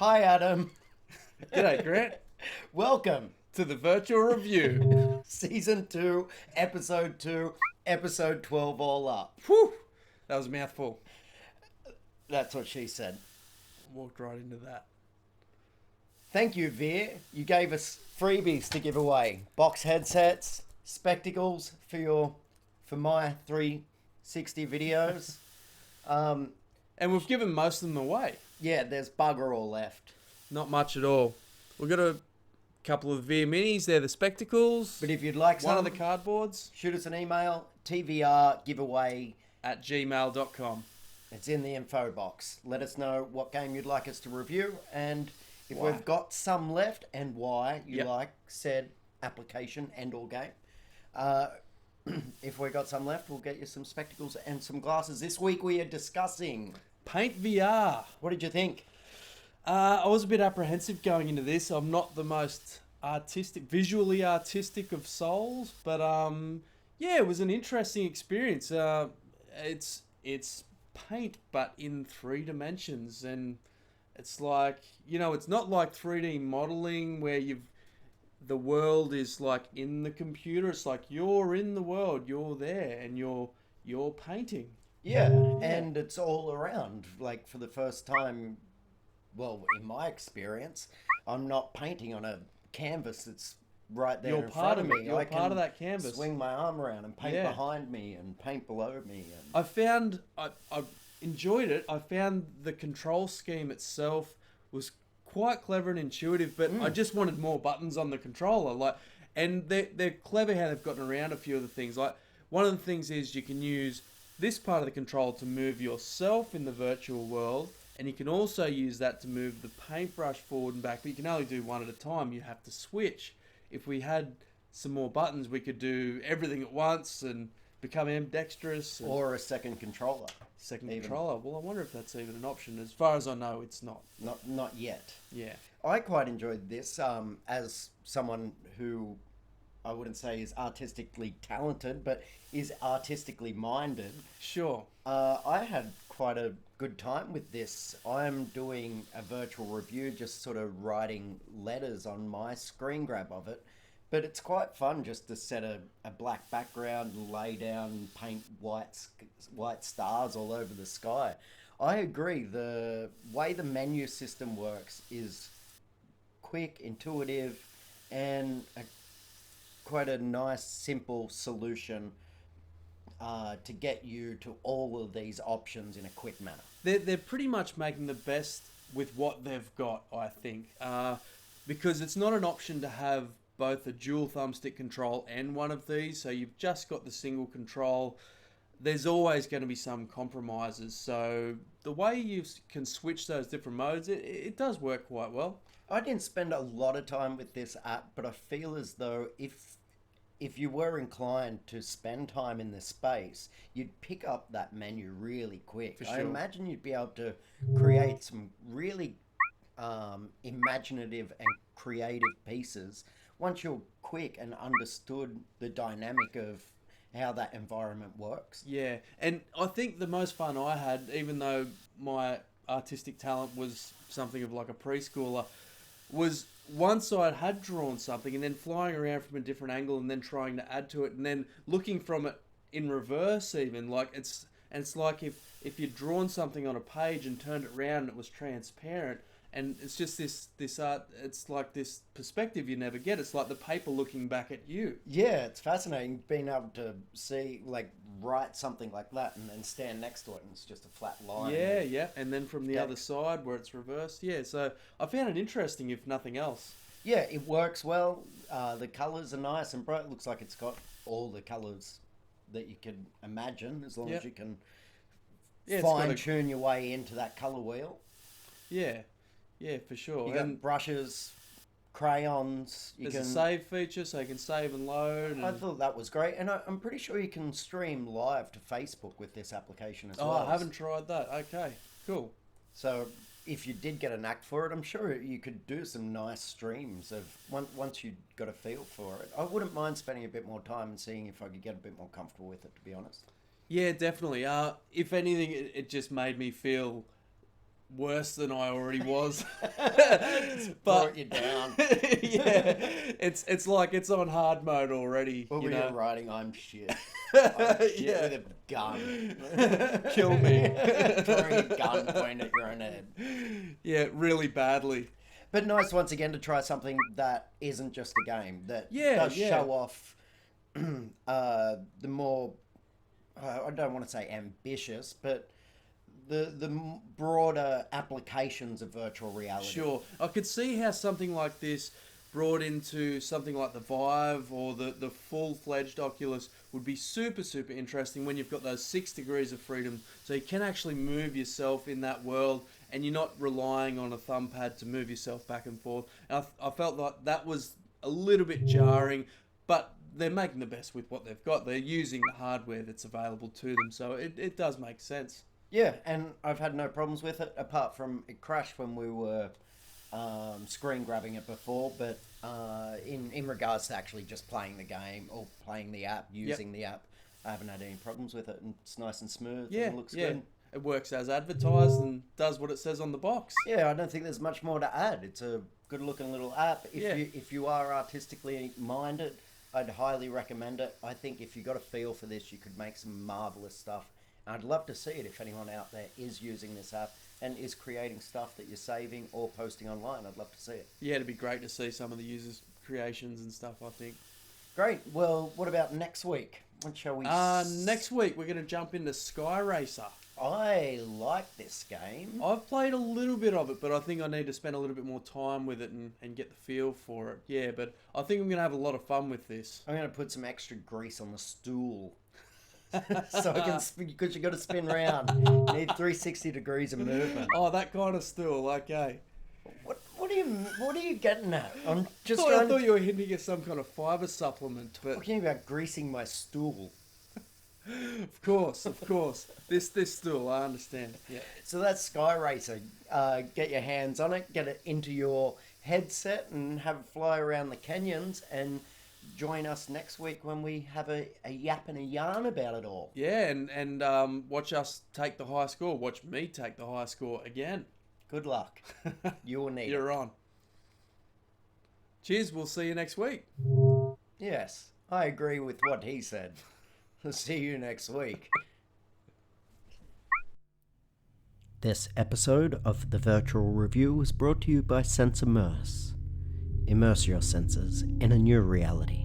Hi, Adam. G'day, Grant. Welcome To the virtual review. Season 2, Episode 2, Episode 12 all up. Whew! That was a mouthful. That's what she said. Walked right into that. Thank you, Veer. You gave us freebies to give away. Box headsets, spectacles for my 360 videos. And we've given most of them away. Yeah, there's bugger all left. Not much at all. We've got a couple of VR minis. They're the spectacles. But if you'd like one some, of the cardboards. shoot us an email, tvrgiveaway At gmail.com. It's in the info box. Let us know what game you'd like us to review and if Why. we've got some left and why you Yep. like said application and or game. If we got some left, we'll get you some spectacles and some glasses. This week we are discussing. Paint VR. What did you think? I was a bit apprehensive going into this. I'm not the most visually artistic of souls, but yeah, it was an interesting experience. It's paint, but in 3 dimensions, and it's like, it's not like 3D modeling where the world is like in the computer. It's like you're in the world, you're there, and you're painting. Yeah, and it's all around. Like for the first time, well, in my experience, I'm not painting on a canvas that's right there You're in part front of of it. me. You're I part of can that canvas. swing my arm around and paint Yeah. behind me and paint below me. And I found I enjoyed it. I found the control scheme itself was quite clever and intuitive, but I just wanted more buttons on the controller. And they're clever how they've gotten around a few of the things. Like one of the things is you can use this part of the control to move yourself in the virtual world, and you can also use that to move the paintbrush forward and back. But you can only do one at a time. You have to switch. If we had some more buttons, we could do everything at once and become ambidextrous. or a second controller. Second even. controller. Well, I wonder if that's even an option. As far as I know, it's not. Not yet. Yeah. I quite enjoyed this as someone who I wouldn't say is artistically talented, but is artistically minded. Sure. I had quite a good time with this. I'm doing a virtual review, just sort of writing letters on my screen grab of it. But it's quite fun just to set a black background, lay down, and paint white stars all over the sky. I agree. The way the menu system works is quick, intuitive, and quite a nice, simple solution to get you to all of these options in a quick manner. They're pretty much making the best with what they've got, I think. Because it's not an option to have both a dual thumbstick control and one of these, so you've just got the single control. There's always going to be some compromises, so the way you can switch those different modes, it does work quite well. I didn't spend a lot of time with this app, but I feel as though if you were inclined to spend time in this space, you'd pick up that menu really quick. For I sure. imagine you'd be able to create some really imaginative and creative pieces once you're quick and understood the dynamic of how that environment works. Yeah, and I think the most fun I had, even though my artistic talent was something of like a preschooler, was once I had drawn something and then flying around from a different angle and then trying to add to it and then looking from it in reverse even. It's like if you'd drawn something on a page and turned it around and it was transparent, and it's just this art, it's like this perspective you never get. It's like the paper looking back at you. Yeah, it's fascinating being able to see, like, write something like that and then stand next to it and it's just a flat line. Yeah, and then from the Yeah. other side where it's reversed. Yeah, so I found it interesting, if nothing else. Yeah, it works well. The colours are nice and bright. It looks like it's got all the colours that you can imagine, as long Yep. as you can Yeah, it's got a- fine-tune your way into that colour wheel. Yeah, for sure. You got And brushes, crayons. You there's can. a save feature, so you can save and load. And... I thought that was great, and I'm pretty sure you can stream live to Facebook with this application as Oh, well. I haven't tried that. Okay, cool. So if you did get a knack for it, I'm sure you could do some nice streams of once you got a feel for it. I wouldn't mind spending a bit more time and seeing if I could get a bit more comfortable with it, to be honest. Yeah, definitely. If anything, it just made me feel worse than I already was. Brought you down. Yeah, it's like it's on hard mode already. What you were know? you writing? I'm shit. I'm shit Yeah. with a gun. Kill me. Throwing a gun pointed at your own head. Yeah, really badly. But nice once again to try something that isn't just a game, that does Yeah. show off the more, I don't want to say ambitious, but the broader applications of virtual reality. Sure. I could see how something like this brought into something like the Vive or the full-fledged Oculus would be super, super interesting when you've got those 6 degrees of freedom. So you can actually move yourself in that world and you're not relying on a thumb pad to move yourself back and forth. And I felt like that was a little bit jarring, but they're making the best with what they've got. They're using the hardware that's available to them. So it does make sense. Yeah, and I've had no problems with it, apart from it crashed when we were screen grabbing it before, but in regards to actually just playing the game or playing the app, using the app, I haven't had any problems with it, and it's nice and smooth and it looks good. It works as advertised and does what it says on the box. Yeah, I don't think there's much more to add. It's a good looking little app. If you are artistically minded, I'd highly recommend it. I think if you got a feel for this, you could make some marvelous stuff. And I'd love to see it if anyone out there is using this app and is creating stuff that you're saving or posting online. I'd love to see it. Yeah, it'd be great to see some of the users' creations and stuff, I think. Great. Well, what about next week? What shall we... Next week, we're going to jump into Sky Racer. I like this game. I've played a little bit of it, but I think I need to spend a little bit more time with it and get the feel for it. Yeah, but I think I'm going to have a lot of fun with this. I'm going to put some extra grease on the stool. So I can spin, because you got to spin round. You need 360 degrees of movement. Oh, that kind of stool, okay. What are you getting at? I'm just I thought you were hinting at some kind of fibre supplement, but talking about greasing my stool. Of course. This stool, I understand. Yeah. So that's Sky Racer. Get your hands on it, get it into your headset, and have it fly around the canyons. And join us next week when we have a yap and a yarn about it all. Yeah, and watch us take the high score. Watch me take the high score again. Good luck. You'll need You're on. Cheers. We'll see you next week. Yes, I agree with what he said. See you next week. This episode of the Virtual Review was brought to you by Sense Immerse. Immerse your senses in a new reality.